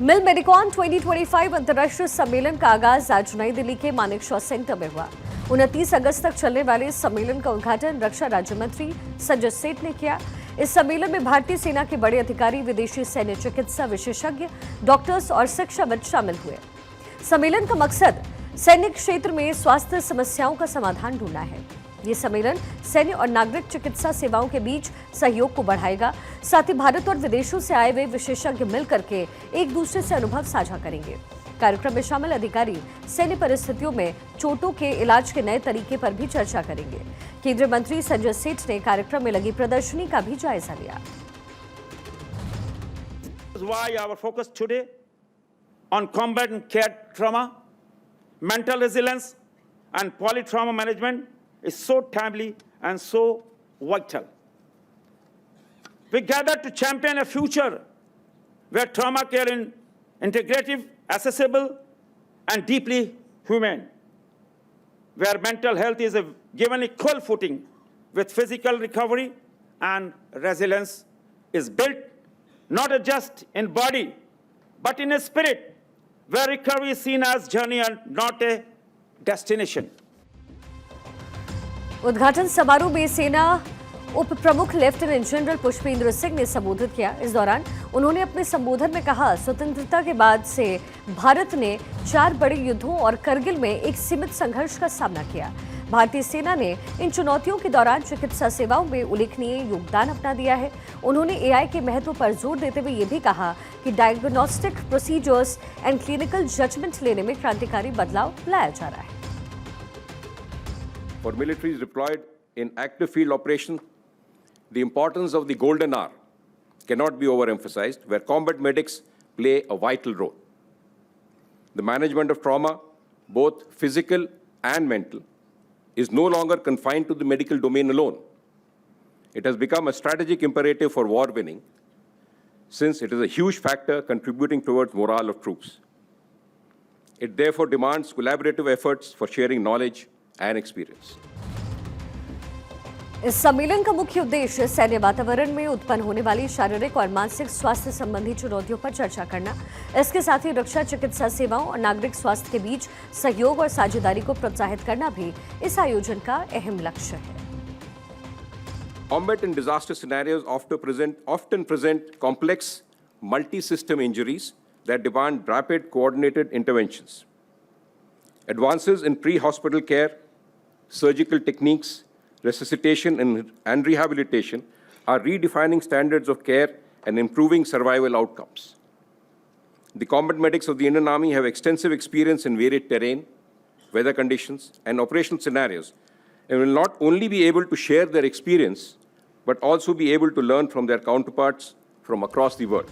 मिल मेडिकॉन 2025 अंतर्राष्ट्रीय सम्मेलन का आगाज आज नई दिल्ली के मानेकशॉ सेंटर में हुआ। 29 अगस्त तक चलने वाले इस सम्मेलन का उद्घाटन रक्षा राज्य मंत्री संजय सेठ ने किया। इस सम्मेलन में भारतीय सेना के बड़े अधिकारी, विदेशी सैन्य चिकित्सा विशेषज्ञ, डॉक्टर्स और शिक्षाविद शामिल हुए। सम्मेलन का मकसद सैन्य क्षेत्र में स्वास्थ्य समस्याओं का समाधान ढूंढना है। ये सम्मेलन सैन्य और नागरिक चिकित्सा सेवाओं के बीच सहयोग को बढ़ाएगा। साथ ही भारत और विदेशों से आए हुए विशेषज्ञ मिलकर के एक दूसरे से अनुभव साझा करेंगे। कार्यक्रम में शामिल अधिकारी सैन्य परिस्थितियों में चोटों के इलाज के नए तरीके पर भी चर्चा करेंगे। केंद्रीय मंत्री संजय सेठ ने कार्यक्रम में लगी प्रदर्शनी का भी जायजा लिया। Why our focus today on combat and care trauma, mental resilience and polytrauma management is so timely and so vital. We gather to champion a future where trauma care is integrative, accessible and deeply humane, where mental health is given equal footing with physical recovery and resilience is built not just in body but in a spirit, where recovery is seen as journey and not a destination. उद्घाटन समारोह में सेना उप प्रमुख lieutenant general Pushpendra Singh ने संबोधित किया। इस दौरान उन्होंने अपने संबोधन में कहा, स्वतंत्रता के बाद से भारत ने 4 बड़े युद्धों और करगिल में एक सीमित संघर्ष का सामना किया। भारतीय सेना ने इन चुनौतियों के दौरान चिकित्सा सेवाओं में उल्लेखनीय योगदान अपना दिया है। उन्होंने एआई के महत्व पर जोर देते हुए ये भी कहा कि diagnostic procedures and clinical judgement लेने में क्रांतिकारी बदलाव लाया जा रहा है। For militaries deployed in active field operations, the importance of the golden hour cannot be overemphasized, where combat medics play a vital role. The management of trauma, both physical and mental, is no longer confined to the medical domain alone. It has become a strategic imperative for war winning, since it is a huge factor contributing towards morale of troops. It therefore demands collaborative efforts for sharing knowledge and experience. इस सम्मेलन का मुख्य उद्देश्य सैन्य वातावरण में उत्पन्न होने वाली शारीरिक और मानसिक स्वास्थ्य संबंधी चुनौतियों पर चर्चा करना, इसके साथ ही रक्षा चिकित्सा सेवाओं और नागरिक स्वास्थ्य के बीच सहयोग और साझेदारी को प्रोत्साहित करना भी इस आयोजन का अहम लक्ष्य है। Combat and disaster scenarios often present complex multi-system injuries that demand rapid coordinated interventions. Advances in pre-hospital care, surgical techniques, resuscitation and rehabilitation are redefining standards of care and improving survival outcomes. The combat medics of the Indian Army have extensive experience in varied terrain, weather conditions, and operational scenarios, and will not only be able to share their experience, but also be able to learn from their counterparts from across the world.